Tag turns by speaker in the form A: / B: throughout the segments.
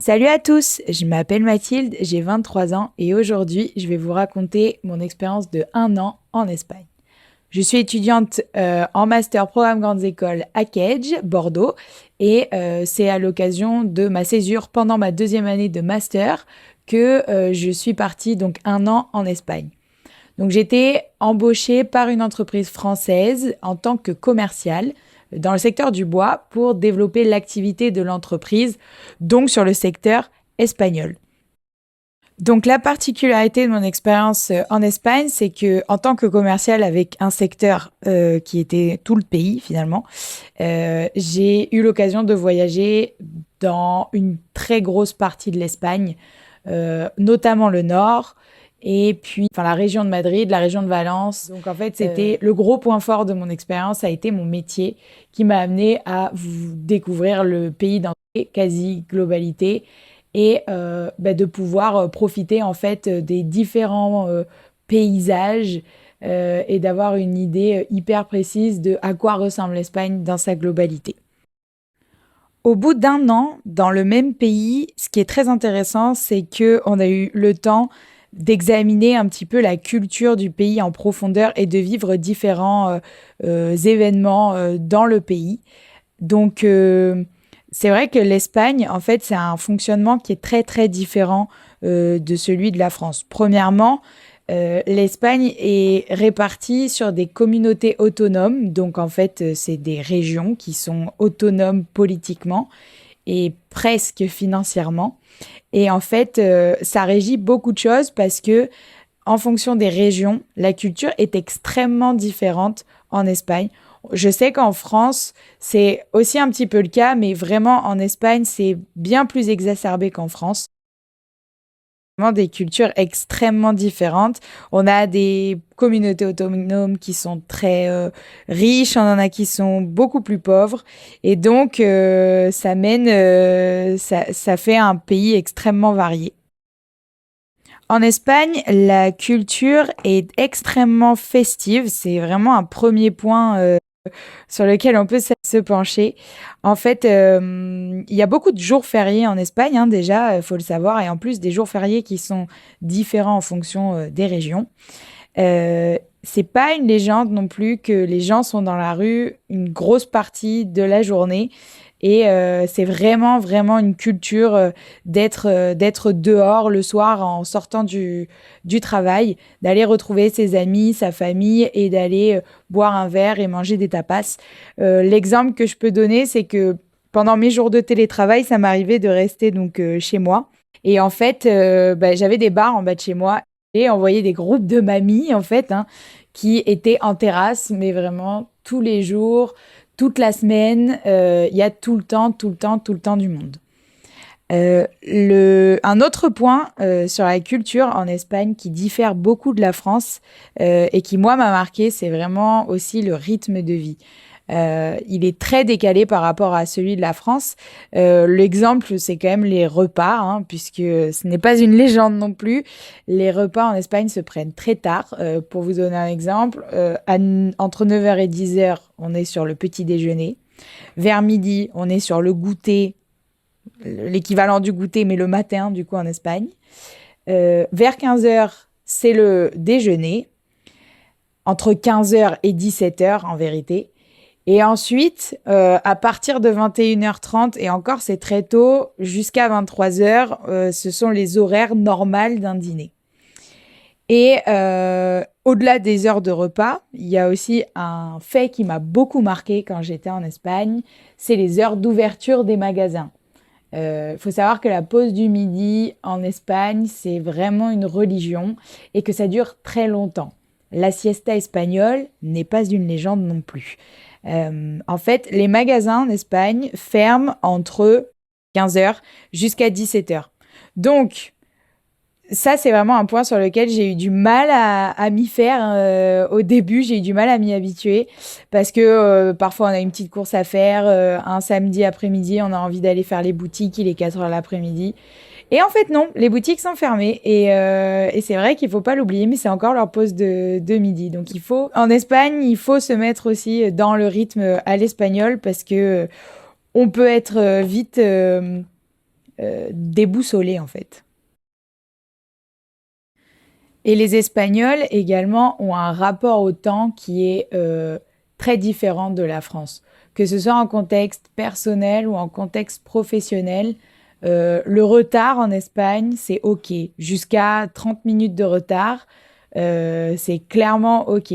A: Salut à tous, je m'appelle Mathilde, j'ai 23 ans et aujourd'hui je vais vous raconter mon expérience de 1 an en Espagne. Je suis étudiante en master programme grandes écoles à Cage, Bordeaux, et c'est à l'occasion de ma césure pendant ma deuxième année de master que je suis partie donc 1 an en Espagne. Donc j'étais embauchée par une entreprise française en tant que commerciale dans le secteur du bois pour développer l'activité de l'entreprise, donc sur le secteur espagnol. Donc la particularité de mon expérience en Espagne, c'est que en tant que commercial avec un secteur qui était tout le pays finalement, j'ai eu l'occasion de voyager dans une très grosse partie de l'Espagne, notamment le nord, et puis la région de Madrid, la région de Valence. Donc en fait, c'était le gros point fort de mon expérience, ça a été mon métier qui m'a amené à découvrir le pays dans sa quasi-globalité et de pouvoir profiter en fait des différents paysages et d'avoir une idée hyper précise de à quoi ressemble l'Espagne dans sa globalité. Au bout d'1 an, dans le même pays, ce qui est très intéressant, c'est qu'on a eu le temps d'examiner un petit peu la culture du pays en profondeur et de vivre différents événements dans le pays. Donc, c'est vrai que l'Espagne, en fait, c'est un fonctionnement qui est très, très différent de celui de la France. Premièrement, l'Espagne est répartie sur des communautés autonomes. Donc, en fait, c'est des régions qui sont autonomes politiquement et presque financièrement. Et en fait, ça régit beaucoup de choses parce que, en fonction des régions, la culture est extrêmement différente en Espagne. Je sais qu'en France, c'est aussi un petit peu le cas, mais vraiment en Espagne, c'est bien plus exacerbé qu'en France. Vraiment des cultures extrêmement différentes. On a des communautés autonomes qui sont très riches, on en a qui sont beaucoup plus pauvres. Et donc, ça fait un pays extrêmement varié. En Espagne, la culture est extrêmement festive. C'est vraiment un premier point sur lequel on peut se pencher. En fait, il y a beaucoup de jours fériés en Espagne, hein, déjà, il faut le savoir, et en plus des jours fériés qui sont différents en fonction des régions. C'est pas une légende non plus que les gens sont dans la rue une grosse partie de la journée. Et c'est vraiment, vraiment une culture d'être dehors le soir en sortant du travail, d'aller retrouver ses amis, sa famille et d'aller boire un verre et manger des tapas. L'exemple que je peux donner, c'est que pendant mes jours de télétravail, ça m'arrivait de rester donc chez moi. Et en fait, j'avais des bars en bas de chez moi et on voyait des groupes de mamies, en fait, hein, qui étaient en terrasse, mais vraiment tous les jours, toute la semaine, il y a tout le temps du monde. Un autre point sur la culture en Espagne qui diffère beaucoup de la France et qui, moi, m'a marqué, c'est vraiment aussi le rythme de vie. Il est très décalé par rapport à celui de la France. L'exemple, c'est quand même les repas, hein, puisque ce n'est pas une légende non plus. Les repas en Espagne se prennent très tard. Pour vous donner un exemple, entre 9h et 10h, on est sur le petit déjeuner. Vers midi, on est sur le goûter, l'équivalent du goûter, mais le matin, du coup, en Espagne. Vers 15h, c'est le déjeuner. Entre 15h et 17h, en vérité. Et ensuite, à partir de 21h30, et encore c'est très tôt, jusqu'à 23h, ce sont les horaires normales d'un dîner. Et au-delà des heures de repas, il y a aussi un fait qui m'a beaucoup marqué quand j'étais en Espagne, c'est les heures d'ouverture des magasins. Faut savoir que la pause du midi en Espagne, c'est vraiment une religion et que ça dure très longtemps. La siesta espagnole n'est pas une légende non plus. En fait, les magasins en Espagne ferment entre 15h jusqu'à 17h. Donc, ça, c'est vraiment un point sur lequel j'ai eu du mal à m'y faire. Au début, j'ai eu du mal à m'y habituer parce que parfois, on a une petite course à faire. Un samedi après-midi, on a envie d'aller faire les boutiques, il est 4h l'après-midi. Et en fait, non, les boutiques sont fermées. Et c'est vrai qu'il ne faut pas l'oublier, mais c'est encore leur pause de midi. Donc, en Espagne, il faut se mettre aussi dans le rythme à l'espagnol parce que on peut être vite déboussolé en fait. Et les Espagnols également ont un rapport au temps qui est très différent de la France. Que ce soit en contexte personnel ou en contexte professionnel, le retard en Espagne, c'est OK. Jusqu'à 30 minutes de retard, c'est clairement OK.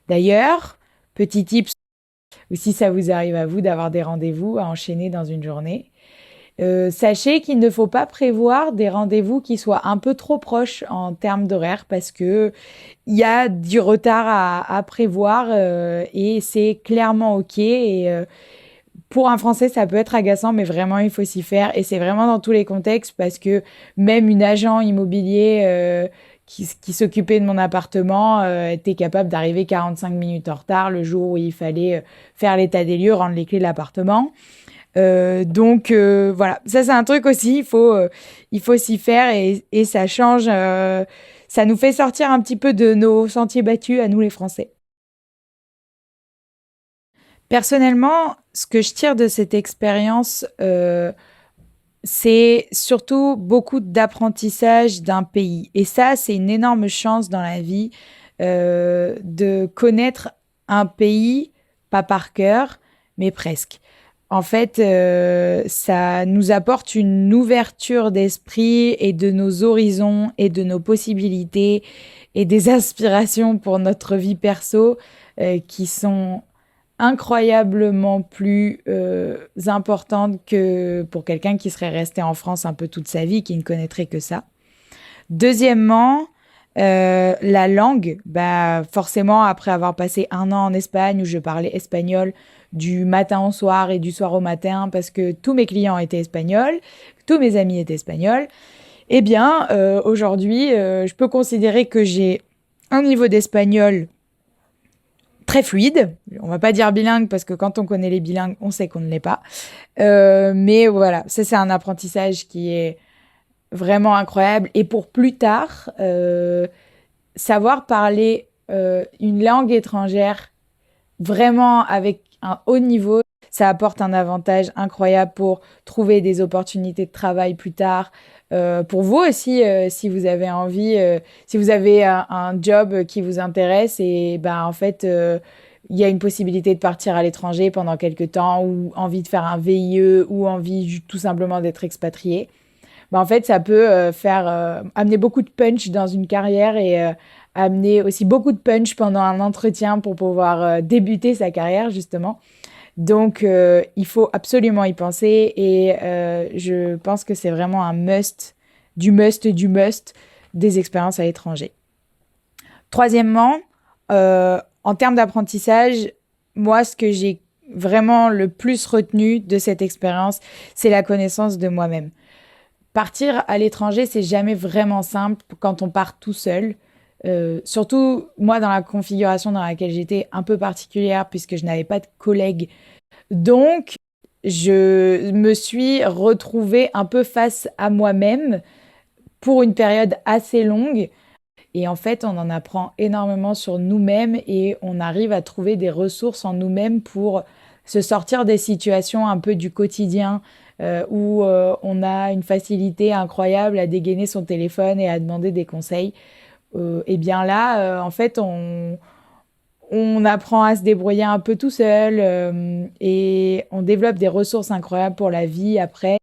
A: D'ailleurs, petit tip, ou si ça vous arrive à vous d'avoir des rendez-vous à enchaîner dans une journée, sachez qu'il ne faut pas prévoir des rendez-vous qui soient un peu trop proches en termes d'horaire parce que il y a du retard à prévoir et c'est clairement OK. Et pour un Français, ça peut être agaçant, mais vraiment, il faut s'y faire. Et c'est vraiment dans tous les contextes parce que même une agent immobilier qui s'occupait de mon appartement était capable d'arriver 45 minutes en retard le jour où il fallait faire l'état des lieux, rendre les clés de l'appartement. Donc voilà, ça c'est un truc aussi, il faut s'y faire et ça change, ça nous fait sortir un petit peu de nos sentiers battus à nous les Français. Personnellement, ce que je tire de cette expérience, c'est surtout beaucoup d'apprentissage d'un pays. Et ça, c'est une énorme chance dans la vie de connaître un pays, pas par cœur, mais presque. En fait, ça nous apporte une ouverture d'esprit et de nos horizons et de nos possibilités et des aspirations pour notre vie perso qui sont incroyablement plus importante que pour quelqu'un qui serait resté en France un peu toute sa vie, qui ne connaîtrait que ça. Deuxièmement, la langue, bah forcément après avoir passé un an en Espagne où je parlais espagnol du matin au soir et du soir au matin parce que tous mes clients étaient espagnols, tous mes amis étaient espagnols, eh bien aujourd'hui je peux considérer que j'ai un niveau d'espagnol très fluide. On va pas dire bilingue parce que quand on connaît les bilingues, on sait qu'on ne l'est pas. Mais voilà, ça c'est un apprentissage qui est vraiment incroyable. Et pour plus tard, savoir parler une langue étrangère vraiment avec un haut niveau, ça apporte un avantage incroyable pour trouver des opportunités de travail plus tard. Pour vous aussi, si vous avez envie, si vous avez un job qui vous intéresse et ben en fait il y a une possibilité de partir à l'étranger pendant quelques temps ou envie de faire un VIE ou envie tout simplement d'être expatrié, ben en fait ça peut faire amener beaucoup de punch dans une carrière et amener aussi beaucoup de punch pendant un entretien pour pouvoir débuter sa carrière justement. Donc, il faut absolument y penser et je pense que c'est vraiment un du must des expériences à l'étranger. Troisièmement, en termes d'apprentissage, moi, ce que j'ai vraiment le plus retenu de cette expérience, c'est la connaissance de moi-même. Partir à l'étranger, c'est jamais vraiment simple quand on part tout seul. Surtout, moi, dans la configuration dans laquelle j'étais un peu particulière, puisque je n'avais pas de collègues. Donc, je me suis retrouvée un peu face à moi-même pour une période assez longue. Et en fait, on en apprend énormément sur nous-mêmes et on arrive à trouver des ressources en nous-mêmes pour se sortir des situations un peu du quotidien où on a une facilité incroyable à dégainer son téléphone et à demander des conseils. Et bien là, en fait, on apprend à se débrouiller un peu tout seul et on développe des ressources incroyables pour la vie après.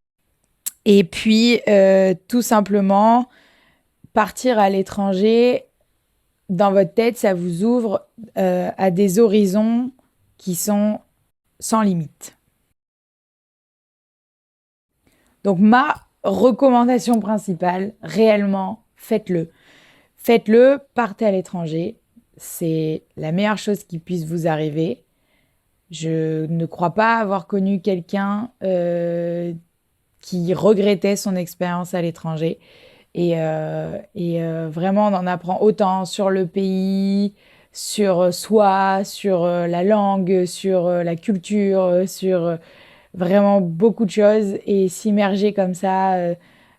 A: Et puis, tout simplement, partir à l'étranger, dans votre tête, ça vous ouvre à des horizons qui sont sans limite. Donc, ma recommandation principale, réellement, faites-le. Faites-le, partez à l'étranger. C'est la meilleure chose qui puisse vous arriver. Je ne crois pas avoir connu quelqu'un qui regrettait son expérience à l'étranger. Et vraiment, on en apprend autant sur le pays, sur soi, sur la langue, sur la culture, sur vraiment beaucoup de choses. Et s'immerger comme ça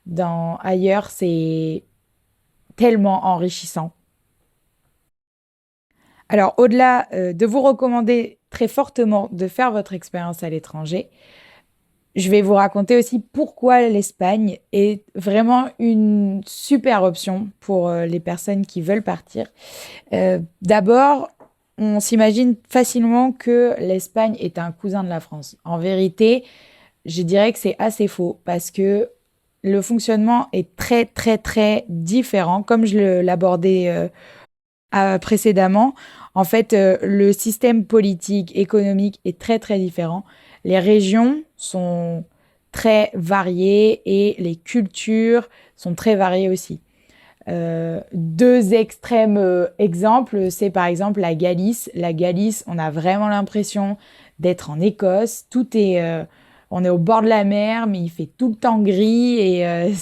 A: dans ailleurs, c'est tellement enrichissant. Alors, au-delà de vous recommander très fortement de faire votre expérience à l'étranger, je vais vous raconter aussi pourquoi l'Espagne est vraiment une super option pour les personnes qui veulent partir. D'abord, on s'imagine facilement que l'Espagne est un cousin de la France. En vérité, je dirais que c'est assez faux parce que le fonctionnement est très, très, très différent. Comme je l'abordais précédemment, en fait, le système politique, économique est très, très différent. Les régions sont très variées et les cultures sont très variées aussi. Deux extrêmes exemples, c'est par exemple la Galice. La Galice, on a vraiment l'impression d'être en Écosse. On est au bord de la mer, mais il fait tout le temps gris et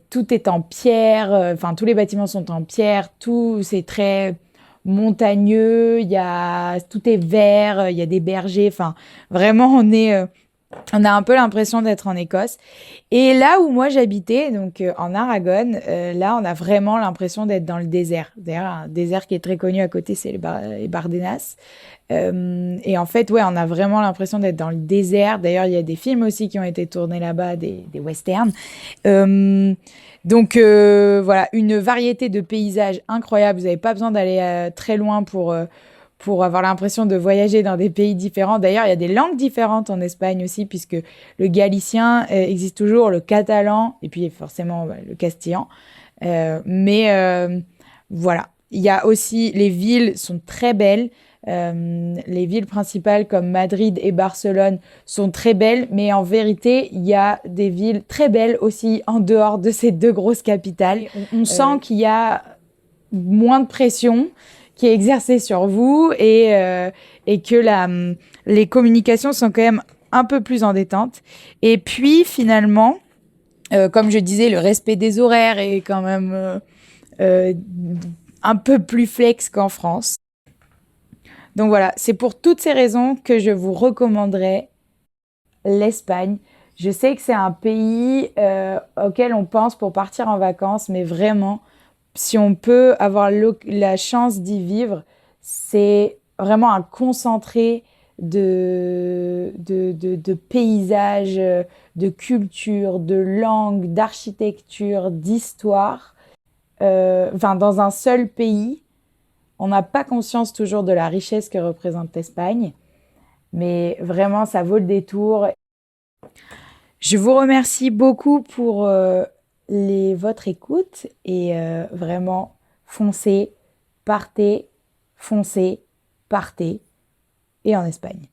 A: tout est en pierre. Enfin, tous les bâtiments sont en pierre. Tout, c'est très montagneux. Tout est vert. Il y a des bergers. Enfin, vraiment, on a un peu l'impression d'être en Écosse. Et là où moi j'habitais, donc en Aragon, là on a vraiment l'impression d'être dans le désert. D'ailleurs, un désert qui est très connu à côté, c'est les Bardenas. Et en fait, ouais, on a vraiment l'impression d'être dans le désert. D'ailleurs, il y a des films aussi qui ont été tournés là-bas, des westerns. Donc voilà, une variété de paysages incroyables. Vous n'avez pas besoin d'aller très loin pour avoir l'impression de voyager dans des pays différents. D'ailleurs, il y a des langues différentes en Espagne aussi, puisque le galicien existe toujours, le catalan, et puis forcément le castillan. Mais voilà, il y a aussi, les villes sont très belles. Les villes principales comme Madrid et Barcelone sont très belles, mais en vérité, il y a des villes très belles aussi en dehors de ces deux grosses capitales. On sent qu'il y a moins de pression qui est exercée sur vous et que les communications sont quand même un peu plus en détente. Et puis finalement, comme je disais, le respect des horaires est quand même un peu plus flex qu'en France. Donc voilà, c'est pour toutes ces raisons que je vous recommanderais l'Espagne. Je sais que c'est un pays auquel on pense pour partir en vacances, mais vraiment, si on peut avoir la chance d'y vivre, c'est vraiment un concentré de paysages, de culture, de langue, d'architecture, d'histoire. Enfin, dans un seul pays, on n'a pas conscience toujours de la richesse que représente l'Espagne, mais vraiment, ça vaut le détour. Je vous remercie beaucoup pour votre écoute et vraiment, foncez, partez, et en Espagne.